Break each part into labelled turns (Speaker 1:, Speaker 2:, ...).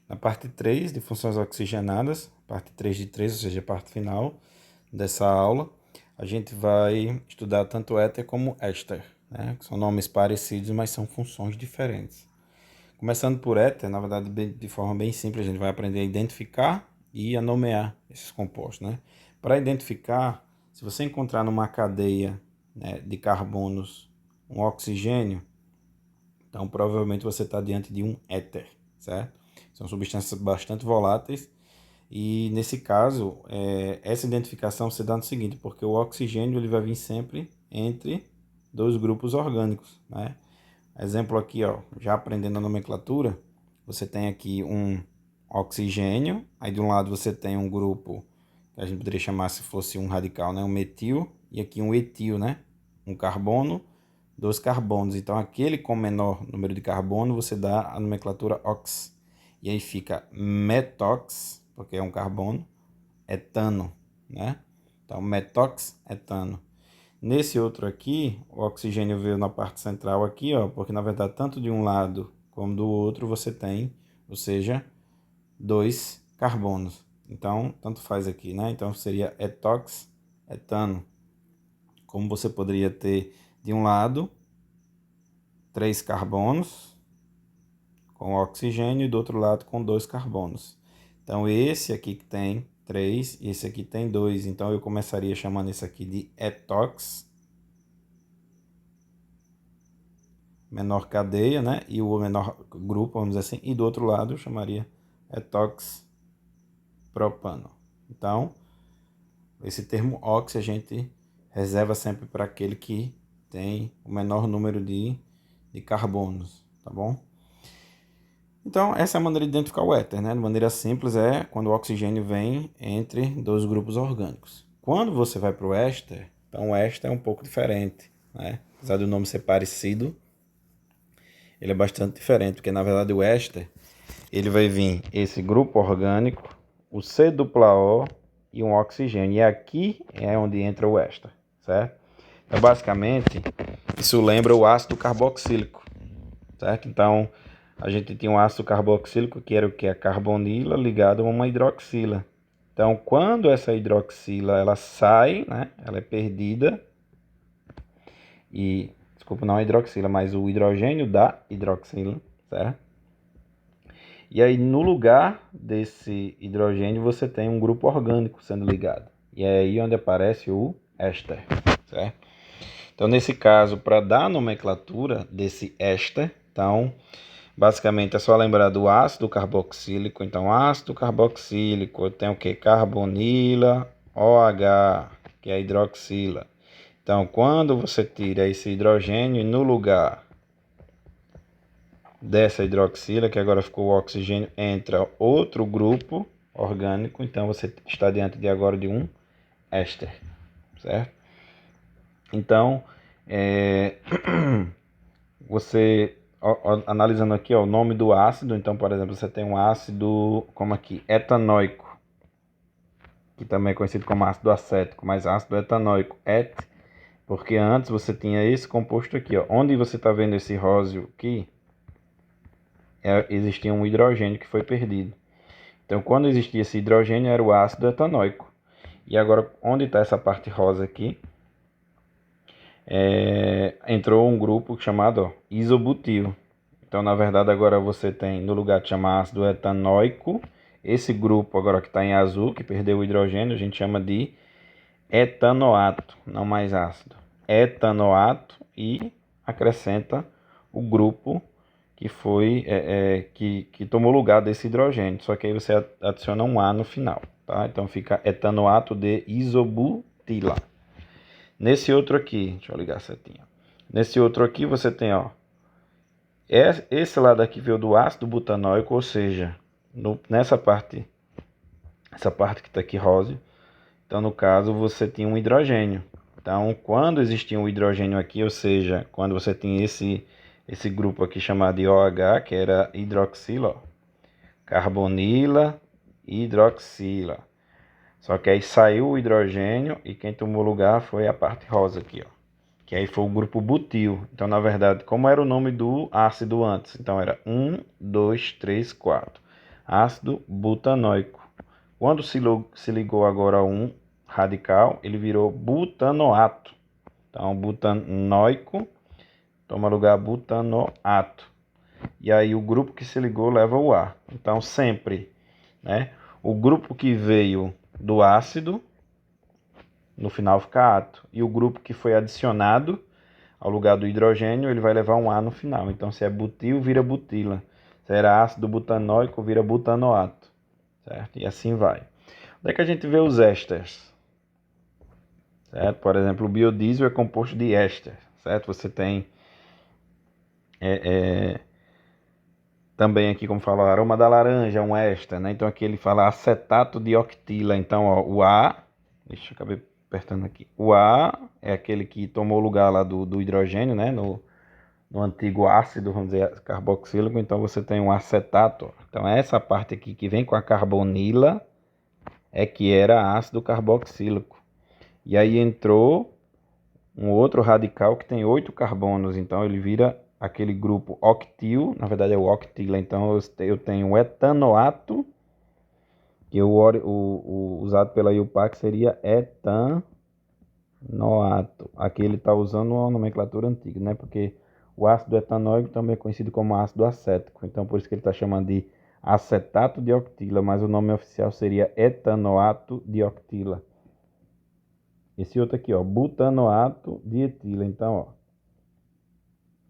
Speaker 1: Na parte 3 de funções oxigenadas, parte 3 de 3, ou seja, a parte final dessa aula, a gente vai estudar tanto éter como éster, né? Que são nomes parecidos, mas são funções diferentes. Começando por éter, na verdade, de forma bem simples, a gente vai aprender a identificar e a nomear esses compostos, né? Para identificar, se você encontrar numa cadeia, né, de carbonos um oxigênio, então provavelmente você está diante de um éter, certo? São substâncias bastante voláteis e nesse caso, essa identificação se dá no seguinte, porque o oxigênio ele vai vir sempre entre dois grupos orgânicos, né? Exemplo aqui, ó, já aprendendo a nomenclatura, você tem aqui um oxigênio, aí de um lado você tem um grupo que a gente poderia chamar, se fosse um radical, né, um metil, e aqui um etil, né, um carbono, dois carbonos. Então aquele com menor número de carbono você dá a nomenclatura ox. E aí fica metox, porque é um carbono, etano, né? Então metox, etano. Nesse outro aqui, o oxigênio veio na parte central aqui, ó, porque na verdade tanto de um lado como do outro você tem, ou seja, dois carbonos. Então, tanto faz aqui, né? Então seria etox, etano. Como você poderia ter de um lado três carbonos com oxigênio e do outro lado com dois carbonos. Então esse aqui que tem 3 e esse aqui tem 2. Então eu começaria chamando esse aqui de etox, menor cadeia, né? E o menor grupo, vamos dizer assim. E do outro lado eu chamaria etox propano. Então, esse termo ox a gente reserva sempre para aquele que tem o menor número de carbonos, tá bom? Então, essa é a maneira de identificar o éter, né? De maneira simples, é quando o oxigênio vem entre dois grupos orgânicos. Quando você vai para o éster, então o éster é um pouco diferente, né? Apesar do nome ser parecido, ele é bastante diferente, porque na verdade o éster, ele vai vir esse grupo orgânico, o C-O e um oxigênio. E aqui é onde entra o éster, certo? Então, basicamente, isso lembra o ácido carboxílico, certo? Então, a gente tinha um ácido carboxílico que era o que? A carbonila ligada a uma hidroxila. Então, quando essa hidroxila ela sai, né? Ela é perdida e, desculpa, não a hidroxila, mas o hidrogênio da hidroxila, certo? E aí, no lugar desse hidrogênio, você tem um grupo orgânico sendo ligado. E é aí onde aparece o éster, certo? Então, nesse caso, para dar a nomenclatura desse éster, então, basicamente é só lembrar do ácido carboxílico. Então, ácido carboxílico, eu tenho o que? Carbonila, OH, que é a hidroxila. Então, quando você tira esse hidrogênio no lugar dessa hidroxila, que agora ficou o oxigênio, entra outro grupo orgânico, então você está diante de agora de um éster, certo? Então, você analisando aqui ó, o nome do ácido, então, por exemplo, você tem um ácido, como aqui, etanoico, que também é conhecido como ácido acético, mas ácido etanoico, porque antes você tinha esse composto aqui, ó, onde você está vendo esse róseo aqui, existia um hidrogênio que foi perdido. Então, quando existia esse hidrogênio, era o ácido etanoico. E agora, onde está essa parte rosa aqui, entrou um grupo chamado ó, isobutil. Então, na verdade, agora você tem, no lugar de chamar ácido etanoico, esse grupo agora que está em azul, que perdeu o hidrogênio, a gente chama de etanoato, não mais ácido. Etanoato e acrescenta o grupo que foi que tomou lugar desse hidrogênio. Só que aí você adiciona um A no final, tá? Então fica etanoato de isobutila. Nesse outro aqui, deixa eu ligar a setinha. Nesse outro aqui você tem, ó, esse lado aqui veio do ácido butanóico, ou seja, nessa parte, essa parte que está aqui rosa. Então, no caso, você tinha um hidrogênio. Então, quando existia um hidrogênio aqui, ou seja, quando você tinha esse grupo aqui chamado de OH, que era hidroxila, ó, carbonila, hidroxila. Só que aí saiu o hidrogênio e quem tomou lugar foi a parte rosa aqui, ó, que aí foi o grupo butil. Então, na verdade, como era o nome do ácido antes? Então, era 1, 2, 3, 4. ácido butanoico. Quando se ligou agora um radical, ele virou butanoato. Então, butanoico toma lugar butanoato. E aí o grupo que se ligou leva o A. Então, sempre, né, o grupo que veio do ácido, no final fica ato. E o grupo que foi adicionado ao lugar do hidrogênio, ele vai levar um A no final. Então, se é butil, vira butila. Se era ácido butanóico, vira butanoato. Certo? E assim vai. Onde é que a gente vê os ésteres? Certo? Por exemplo, o biodiesel é composto de éster. Certo? Você tem também aqui, como fala, o aroma da laranja, um éster. Né? Então, aqui ele fala acetato de octila. Então, ó, o A... Deixa eu acabar apertando aqui. O A é aquele que tomou o lugar lá do hidrogênio, né? No antigo ácido, vamos dizer, carboxílico. Então, você tem um acetato. Então, essa parte aqui que vem com a carbonila é que era ácido carboxílico. E aí entrou um outro radical que tem 8 carbonos, então ele vira aquele grupo octil, na verdade é o octila, então eu tenho o etanoato, que o usado pela IUPAC seria etanoato. Aqui ele está usando uma nomenclatura antiga, né? Porque o ácido etanóico também é conhecido como ácido acético, então por isso que ele está chamando de acetato de octila, mas o nome oficial seria etanoato de octila. Esse outro aqui, ó, butanoato de etila. Então, ó,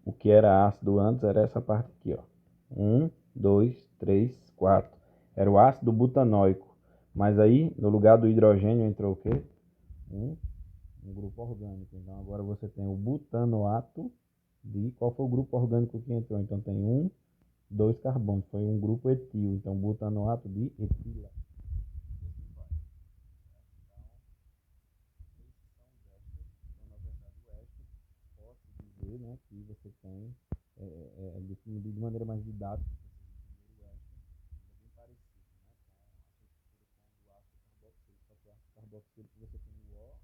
Speaker 1: o que era ácido antes era essa parte aqui, ó. 1, 2, 3, 4. Era o ácido butanóico. Mas aí, no lugar do hidrogênio, entrou o quê? Um grupo orgânico. Então, agora você tem o butanoato de... Qual foi o grupo orgânico que entrou? Então, tem 2 carbonos. Foi um grupo etil. Então, butanoato de etila. Dizer, né, que você tem definido de maneira mais didática, o é bem parecido, né, com a estrutura do ácido carboxílico, só que o ácido carboxílico você tem o OH,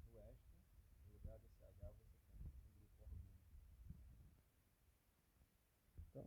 Speaker 1: no éster, no lugar desse H você tem um grupo orgânico. Então,